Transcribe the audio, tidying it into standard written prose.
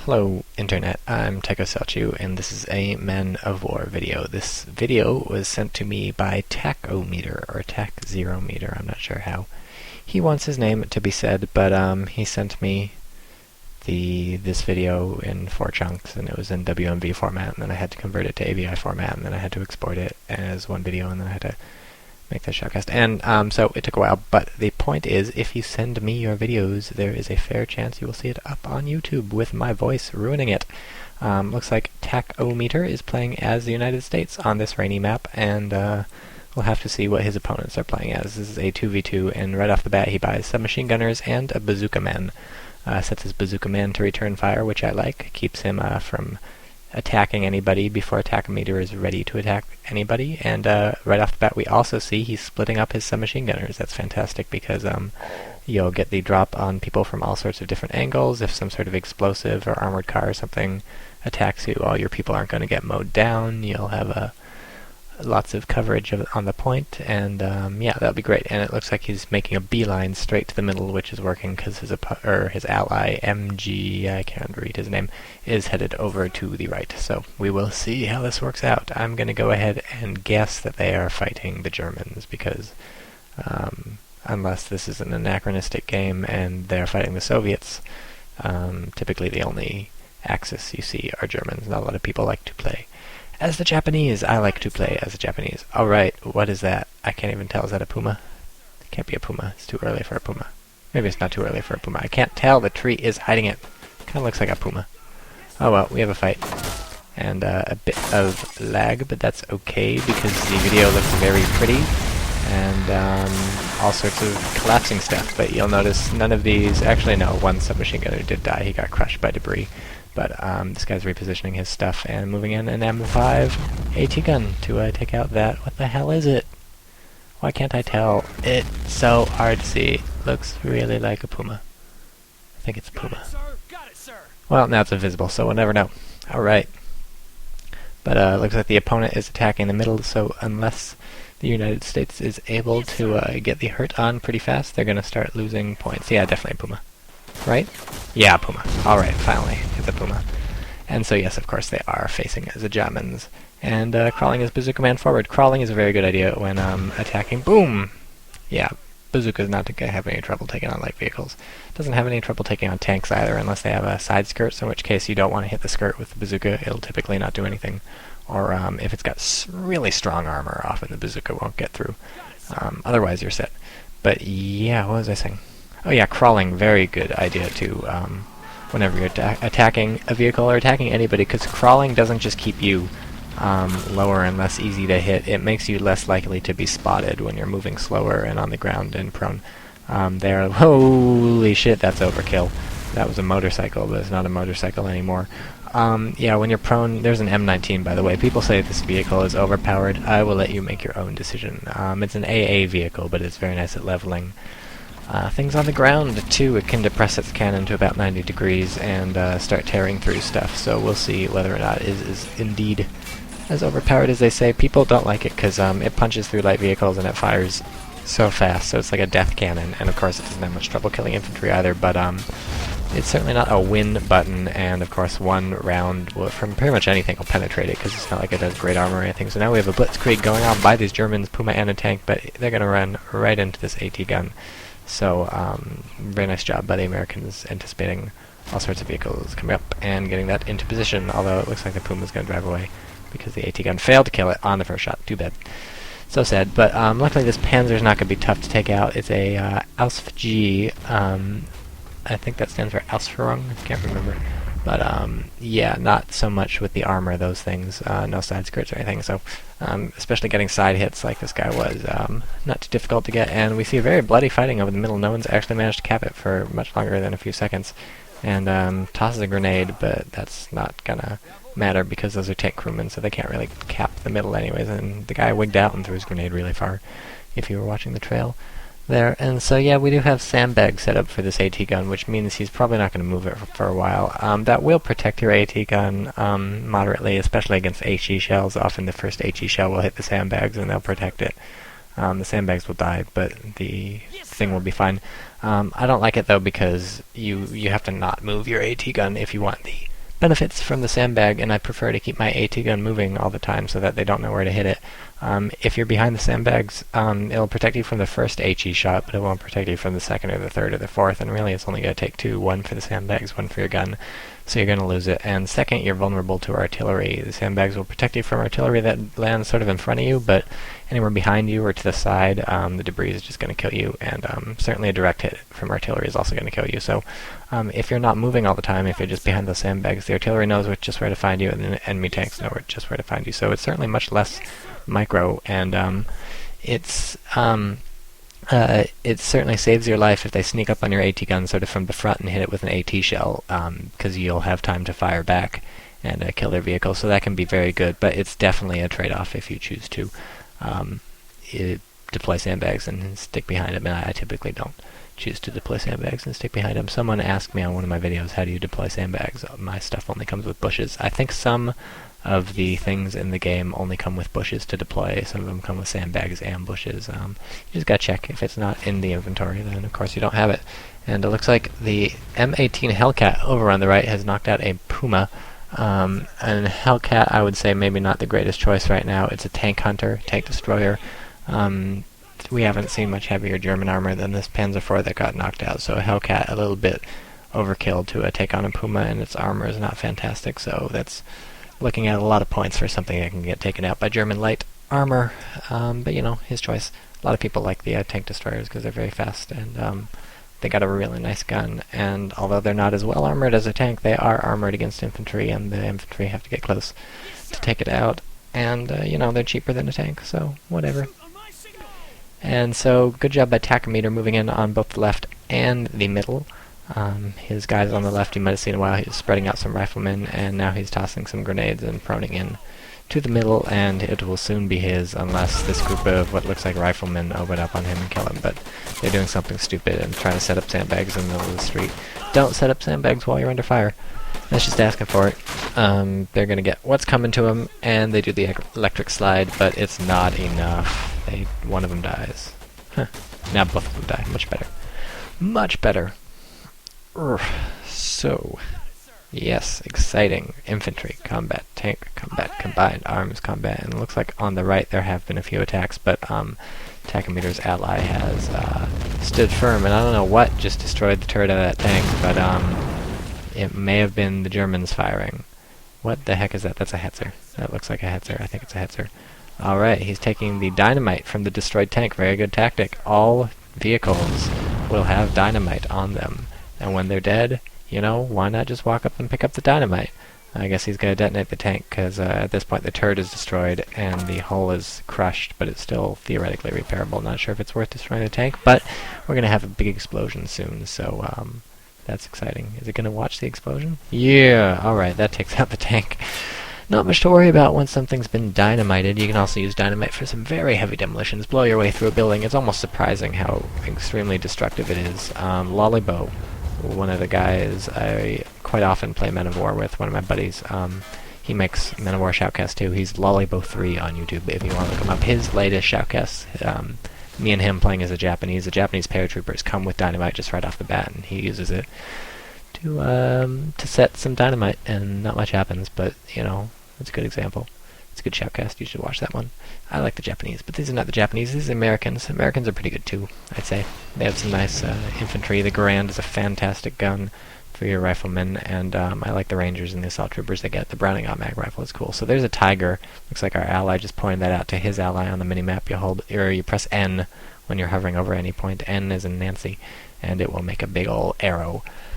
Hello Internet, I'm TychoCelchuuu and this is a Men of War video. This video was sent to me by TychoMeter, or TychoZerometer, I'm not sure how he wants his name to be said, but he sent me this video in 4 chunks, and it was in WMV format, and then I had to convert it to AVI format, and then I had to export it as one video, and then I had to make that shoutcast. And so it took a while, but the point is, if you send me your videos, there is a fair chance you will see it up on YouTube with my voice ruining it. Looks like TychoMeter is playing as the United States on this rainy map, and we'll have to see what his opponents are playing as. This is a 2v2, and right off the bat he buys submachine gunners and a bazooka man. Sets his bazooka man to return fire, which I like. Keeps him from attacking anybody before TychoMeter is ready to attack anybody. And right off the bat we also see he's splitting up his submachine gunners. That's fantastic because you'll get the drop on people from all sorts of different angles. If some sort of explosive or armored car or something attacks you, all your people aren't going to get mowed down. You'll have lots of coverage on the point, and yeah, that'll be great. And it looks like he's making a beeline straight to the middle, which is working because his ally MG, I can't read his name, is headed over to the right. So we will see how this works out. I'm going to go ahead and guess that they are fighting the Germans, because unless this is an anachronistic game and they're fighting the Soviets, typically the only Axis you see are Germans. Not a lot of people like to play as the Japanese. I like to play as the Japanese. Alright, what is that? I can't even tell. Is that a puma? It can't be a puma. It's too early for a puma. Maybe it's not too early for a puma. I can't tell. The tree is hiding it. Kind of looks like a puma. Oh well, we have a fight. And a bit of lag, but that's okay because the video looks very pretty. And all sorts of collapsing stuff. But you'll notice none of these... Actually, no. One submachine gunner did die. He got crushed by debris. But this guy's repositioning his stuff and moving in an M5 AT gun to take out that. What the hell is it? Why can't I tell? It's so hard to see. Looks really like a puma. I think it's a puma. Got it, sir. Well, now it's invisible, so we'll never know. Alright. But looks like the opponent is attacking the middle, so unless the United States is able to get the hurt on pretty fast, they're going to start losing points. Yeah, definitely a puma. Right? Yeah, puma. Alright, finally. It's a puma. And so yes, of course, they are facing as the Germans. And crawling his bazooka man forward. Crawling is a very good idea when attacking. Boom! Yeah, bazooka is not going to have any trouble taking on light vehicles. Doesn't have any trouble taking on tanks either, unless they have side skirts, in which case you don't want to hit the skirt with the bazooka. It'll typically not do anything. Or if it's got really strong armor, often the bazooka won't get through. Otherwise, you're set. But yeah, what was I saying? Oh yeah, crawling, very good idea too, whenever you're attacking a vehicle or attacking anybody, because crawling doesn't just keep you lower and less easy to hit, it makes you less likely to be spotted when you're moving slower and on the ground and prone. Holy shit, that's overkill. That was a motorcycle, but it's not a motorcycle anymore. Yeah, when you're prone, there's an M19 by the way. People say this vehicle is overpowered. I will let you make your own decision. It's an AA vehicle, but it's very nice at leveling things on the ground too. It can depress its cannon to about 90 degrees and start tearing through stuff, so we'll see whether or not it is indeed as overpowered as they say. People don't like it because it punches through light vehicles and it fires so fast, so it's like a death cannon, and of course it doesn't have much trouble killing infantry either, but it's certainly not a win button, and of course one round from pretty much anything will penetrate it because it's not like it has great armor or anything. So now we have a blitzkrieg going on by these Germans, puma and a tank, but they're going to run right into this AT gun. So, very nice job by the Americans anticipating all sorts of vehicles coming up and getting that into position, although it looks like the Puma's going to drive away because the AT gun failed to kill it on the first shot. Too bad. So sad. But luckily this Panzer's not going to be tough to take out. It's a AusfG. I think that stands for Ausführung. I can't remember. But yeah, not so much with the armor, those things, no side skirts or anything, so especially getting side hits like this guy was, not too difficult to get, and we see very bloody fighting over the middle. No one's actually managed to cap it for much longer than a few seconds, and tosses a grenade, but that's not gonna matter because those are tank crewmen, so they can't really cap the middle anyways, and the guy wigged out and threw his grenade really far, if you were watching the trail there. And so yeah, we do have Sandbags set up for this AT gun, which means he's probably not going to move it for a while. That will protect your AT gun moderately, especially against HE shells. Often the first HE shell will hit the Sandbags and they'll protect it. The Sandbags will die, but the thing will be fine. I don't like it though because you have to not move your AT gun if you want the benefits from the sandbag, and I prefer to keep my AT gun moving all the time so that they don't know where to hit it. If you're behind the sandbags, it'll protect you from the first HE shot, but it won't protect you from the second or the third or the fourth, and really it's only going to take two, one for the sandbags, one for your gun, so you're going to lose it. And second, you're vulnerable to artillery. The sandbags will protect you from artillery that lands sort of in front of you, but anywhere behind you or to the side, the debris is just going to kill you, and certainly a direct hit from artillery is also going to kill you. So if you're not moving all the time, if you're just behind those sandbags, the artillery knows just where to find you, and the enemy tanks know just where to find you. So it's certainly much less micro, and it certainly saves your life if they sneak up on your AT gun sort of from the front and hit it with an AT shell, because you'll have time to fire back and kill their vehicle. So that can be very good, but it's definitely a trade-off if you choose to deploy sandbags and stick behind them, and I typically don't choose to deploy sandbags and stick behind them. Someone asked me on one of my videos, how do you deploy sandbags? My stuff only comes with bushes. I think some of the things in the game only come with bushes to deploy. Some of them come with sandbags and bushes. You just gotta check. If it's not in the inventory, then of course you don't have it. And it looks like the M18 Hellcat over on the right has knocked out a Puma. And Hellcat, I would say maybe not the greatest choice right now. It's a tank hunter, tank destroyer. We haven't seen much heavier German armor than this Panzer IV that got knocked out, so a Hellcat a little bit overkill to take on a Puma, and its armor is not fantastic, so that's looking at a lot of points for something that can get taken out by German light armor. But you know, his choice. A lot of people like the tank destroyers because they're very fast, and they got a really nice gun, and although they're not as well armored as a tank, they are armored against infantry, and the infantry have to get close to take it out, and you know, they're cheaper than a tank, so whatever. And so, good job by TychoCelchuuu moving in on both the left and the middle. His guys on the left, you might have seen a while, he was spreading out some riflemen, and now he's tossing some grenades and proning in to the middle, and it will soon be his unless this group of what looks like riflemen open up on him and kill him. But they're doing something stupid and trying to set up sandbags in the middle of the street. Don't set up sandbags while you're under fire. That's just asking for it. They're going to get what's coming to them, and they do the electric slide, but it's not enough. One of them dies. Huh. Now both of them die. Much better. Much better. So, yes, exciting. Infantry, combat, tank, combat, combined arms, combat, and it looks like on the right there have been a few attacks, but TychoCelchuuu's ally has stood firm, and I don't know what just destroyed the turret of that tank, but it may have been the Germans firing. What the heck is that? That's a Hetzer. That looks like a Hetzer. I think it's a Hetzer. Alright, he's taking the dynamite from the destroyed tank. Very good tactic. All vehicles will have dynamite on them. And when they're dead, you know, why not just walk up and pick up the dynamite? I guess he's going to detonate the tank, because at this point the turret is destroyed and the hull is crushed, but it's still theoretically repairable. Not sure if it's worth destroying the tank, but we're going to have a big explosion soon, so that's exciting. Is it going to watch the explosion? Yeah! Alright, that takes out the tank. Not much to worry about once something's been dynamited. You can also use dynamite for some very heavy demolitions. Blow your way through a building. It's almost surprising how extremely destructive it is. Lollybo, one of the guys I quite often play Men of War with, one of my buddies, he makes Men of War shoutcasts too. He's Lollybo3 on YouTube if you want to look him up. His latest shoutcasts, me and him playing as a Japanese paratroopers come with dynamite just right off the bat, and he uses it to set some dynamite, and not much happens, but, you know, it's a good example. It's a good shoutcast. You should watch that one. I like the Japanese, but these are not the Japanese. These are Americans. Americans are pretty good, too, I'd say. They have some nice infantry. The Garand is a fantastic gun for your riflemen, and I like the Rangers and the Assault Troopers they get. The Browning automatic rifle is cool. So there's a Tiger. Looks like our ally just pointed that out to his ally on the minimap. You press N when you're hovering over any point. N is in Nancy, and it will make a big ol' arrow.